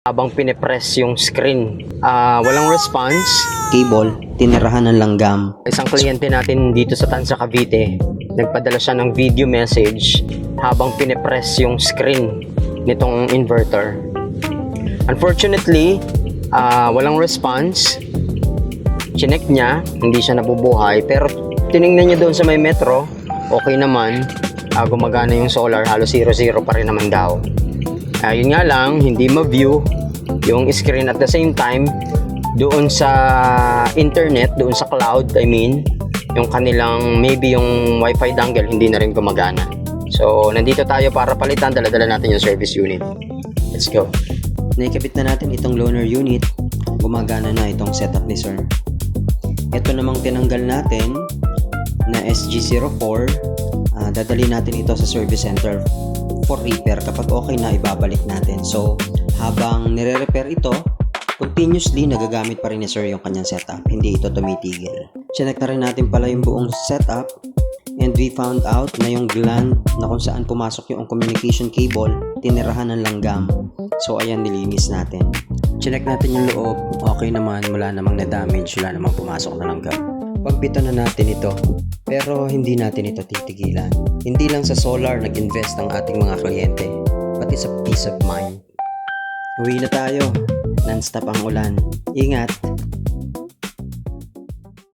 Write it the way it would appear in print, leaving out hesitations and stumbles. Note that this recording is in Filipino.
habang pinipress yung screen. Walang response. Cable, tinirahan ng langgam. Isang kliyente natin dito sa Tanza, Cavite, nagpadala siya ng video message habang pinipress yung screen nitong inverter. Unfortunately, walang response. Chinek niya, hindi siya nabubuhay, pero tiningnan niya doon sa may metro, okay naman. Gumagana yung solar, halos 0-0 pa rin naman daw. Yun nga lang, hindi ma-view yung screen at the same time doon sa internet, doon sa cloud, I mean, yung kanilang, maybe yung wifi dongle hindi na rin gumagana. So, nandito tayo para palitan, dala-dala natin yung service unit. Let's go. Naikabit na natin itong loaner unit. Gumagana na itong setup ni sir. Ito namang tinanggal natin na SG04. Dadali natin ito sa service center for repair. Kapag okay na, ibabalik natin. So, habang nire-repair ito, continuously nagagamit pa rin ni sir yung kanyang setup. Hindi ito tumitigil. Check na rin natin pala yung buong setup. And we found out na yung gland na kung saan pumasok yung communication cable, tinirahan ng langgam. So ayan, nilinis natin. Check natin yung loob. Okay naman, wala namang na-damage, wala namang pumasok na langgam. Pagbito na natin ito. Pero hindi natin ito titigilan. Hindi lang sa solar nag-invest ang ating mga kliyente, pati sa peace of mind. Uwi na tayo. Non-stop ang ulan. Ingat!